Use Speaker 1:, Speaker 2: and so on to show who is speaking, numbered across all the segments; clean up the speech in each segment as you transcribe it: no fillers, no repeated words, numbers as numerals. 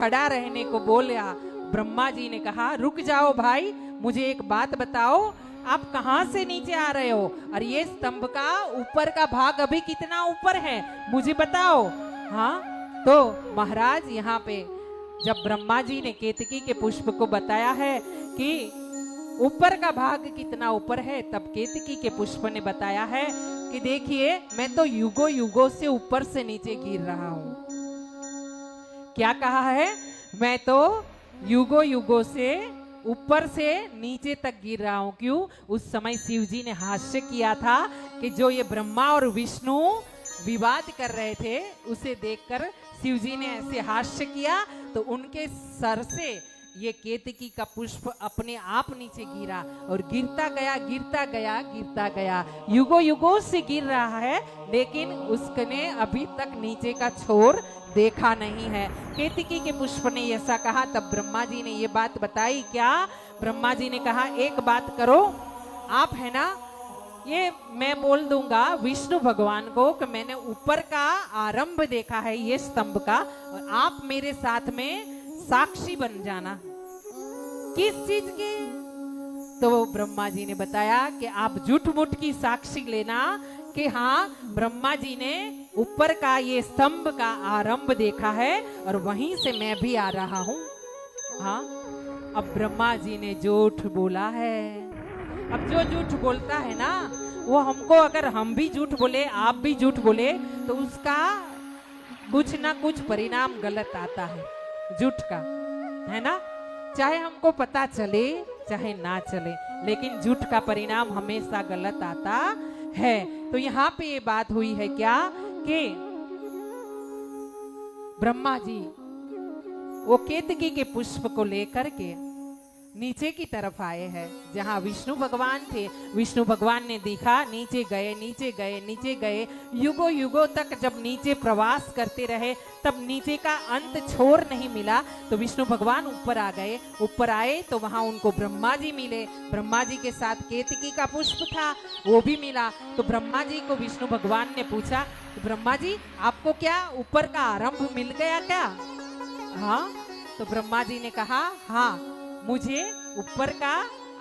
Speaker 1: खड़ा रहने को बोला। ब्रह्मा जी ने कहा रुक जाओ भाई, मुझे एक बात बताओ, आप कहां से नीचे आ रहे हो और ये स्तंभ का ऊपर का भाग अभी कितना ऊपर है मुझे बताओ। हाँ तो महाराज यहाँ पे जब ब्रह्मा जी ने केतकी के पुष्प को बताया है कि ऊपर का भाग कितना ऊपर है, तब केतकी के पुष्प ने बताया है कि देखिए मैं तो युगों युगों से ऊपर से नीचे गिर रहा हूं। क्या कहा है? मैं तो युगों युगों से ऊपर से नीचे तक गिर रहा हूं। क्यों? उस समय शिव जी ने हास्य किया था कि जो ये ब्रह्मा और विष्णु विवाद कर रहे थे उसे देखकर शिव जी ने ऐसे हास्य किया, तो उनके सर से ये केतकी का पुष्प अपने आप नीचे गिरा और गिरता गया गिरता गया गिरता गया, युगों युगों से गिर रहा है, लेकिन उसने अभी तक नीचे का छोर देखा नहीं है। केतकी के पुष्प ने ऐसा कहा, तब ब्रह्मा जी ने ये बात बताई। क्या? ब्रह्मा जी ने कहा एक बात करो, आप है ना, ये मैं बोल दूंगा विष्णु भगवान को कि मैंने ऊपर का आरंभ देखा है ये स्तंभ का, और आप मेरे साथ में साक्षी बन जाना। किस चीज के? तो ब्रह्मा जी ने बताया कि आप झूठ मूठ की साक्षी लेना कि हाँ ब्रह्मा जी ने ऊपर का ये स्तंभ का आरंभ देखा है और वहीं से मैं भी आ रहा हूं। हाँ अब ब्रह्मा जी ने झूठ बोला है। अब जो झूठ बोलता है ना वो हमको, अगर हम भी झूठ बोले आप भी झूठ बोले तो उसका कुछ ना कुछ परिणाम गलत आता है झूठ का, है ना। चाहे हमको पता चले चाहे ना चले, लेकिन झूठ का परिणाम हमेशा गलत आता है। तो यहाँ पे ये बात हुई है क्या कि ब्रह्मा जी वो केतकी के पुष्प को लेकर के नीचे की तरफ आए हैं जहां विष्णु भगवान थे। विष्णु भगवान ने देखा, नीचे गए नीचे गए नीचे गए, युगों युगों तक जब नीचे प्रवास करते रहे तब नीचे का अंत छोर नहीं मिला। तो विष्णु भगवान ऊपर आ गए। ऊपर आए तो वहां उनको ब्रह्मा जी मिले। ब्रह्मा जी के साथ केतकी का पुष्प था वो भी मिला। तो ब्रह्मा जी को विष्णु भगवान ने पूछा, ब्रह्मा जी आपको क्या ऊपर का आरंभ मिल गया क्या? हाँ तो ब्रह्मा जी ने कहा हाँ मुझे ऊपर का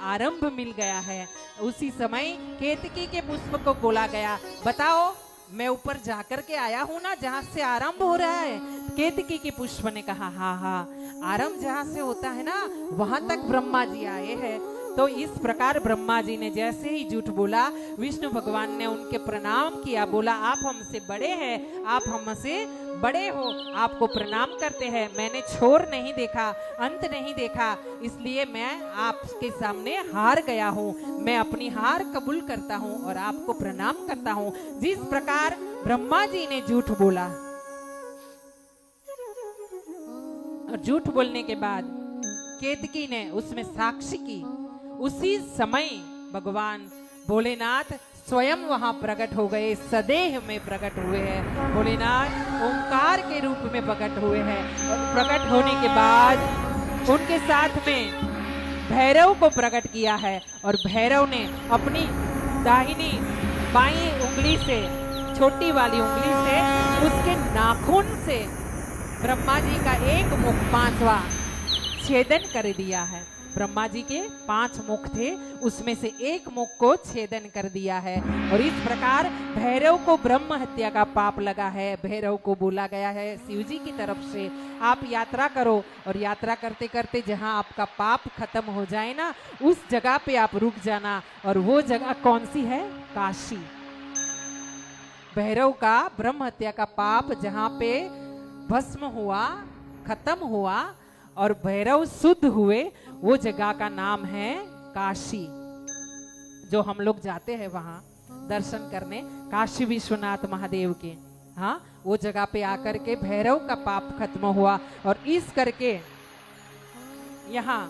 Speaker 1: आरंभ मिल गया है। उसी समय केतकी के पुष्प को बोला गया, बताओ मैं ऊपर जाकर के आया हूं ना जहां से आरंभ हो रहा है। केतकी के पुष्प ने कहा हाँ हाँ आरंभ जहां से होता है ना वहां तक ब्रह्मा जी आए हैं। तो इस प्रकार ब्रह्मा जी ने जैसे ही झूठ बोला, विष्णु भगवान ने उनके प्रणाम किया, बोला आप हमसे बड़े हैं, आप हमसे बड़े हो, आपको प्रणाम करते हैं। मैंने छोर नहीं देखा, अंत नहीं देखा, इसलिए मैं आपके सामने हार गया हूँ। मैं अपनी हार कबूल करता हूँ और आपको प्रणाम करता हूँ। जिस प्रकार ब्रह्मा जी ने झूठ बोला और झूठ बोलने के बाद केतकी ने उसमें साक्षी की, उसी समय भगवान भोलेनाथ स्वयं वहां प्रकट हो गए, सदेह में प्रकट हुए हैं। भोलेनाथ ओंकार के रूप में प्रकट हुए हैं और प्रकट होने के बाद उनके साथ में भैरव को प्रकट किया है और भैरव ने अपनी दाहिनी बाईं उंगली से, छोटी वाली उंगली से, उसके नाखून से ब्रह्मा जी का एक मुख पांचवा छेदन कर दिया है। ब्रह्मा जी के 5 मुख थे, उसमें से एक मुख को छेदन कर दिया है। और इस प्रकार भैरव को ब्रह्म हत्या का पाप लगा है। भैरव को बोला गया है शिव जी की तरफ से, आप यात्रा करो और यात्रा करते करते जहां आपका पाप खत्म हो जाए ना उस जगह पे आप रुक जाना। और वो जगह कौन सी है? काशी। भैरव का ब्रह्म हत्या का पाप जहां पे भस्म हुआ, खत्म हुआ और भैरव शुद्ध हुए, वो जगह का नाम है काशी। जो हम लोग जाते हैं वहां दर्शन करने, काशी विश्वनाथ महादेव के, हाँ वो जगह पे आकर के भैरव का पाप खत्म हुआ। और इस करके यहाँ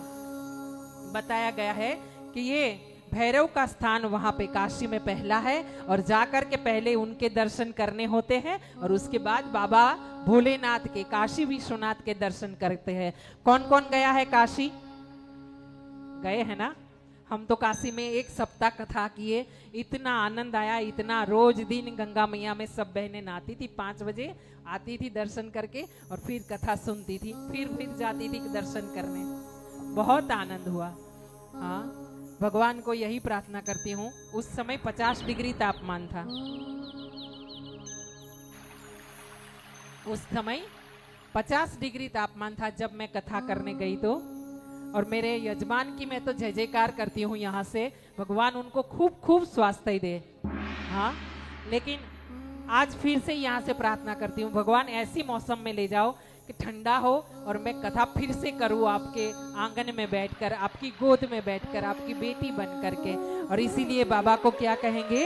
Speaker 1: बताया गया है कि ये भैरव का स्थान वहां पे काशी में पहला है और जाकर के पहले उनके दर्शन करने होते हैं और उसके बाद बाबा भोलेनाथ के, काशी विश्वनाथ के दर्शन करते हैं। कौन कौन गया है काशी? गए हैं ना? हम तो काशी में 1 सप्ताह कथा किए, इतना आनंद आया, इतना। रोज दिन गंगा मैया में सब बहनें नहाती थी, 5 बजे आती थी दर्शन करके और फिर कथा सुनती थी, फिर जाती थी दर्शन करने। बहुत आनंद हुआ। हाँ, भगवान को यही प्रार्थना करती हूँ। उस समय 50 डिग्री तापमान था, उस समय 50 डिग्री तापमान था जब मैं कथा करने गई तो। और मेरे यजमान की मैं तो जय जयकार करती हूँ यहाँ से, भगवान उनको खूब खूब स्वास्थ्य दे। हाँ, लेकिन आज फिर से यहाँ से प्रार्थना करती हूँ, भगवान ऐसी मौसम में ले जाओ कि ठंडा हो और मैं कथा फिर से करूँ आपके आंगन में बैठकर, आपकी गोद में बैठकर, आपकी बेटी बन करके। और इसीलिए बाबा को क्या कहेंगे,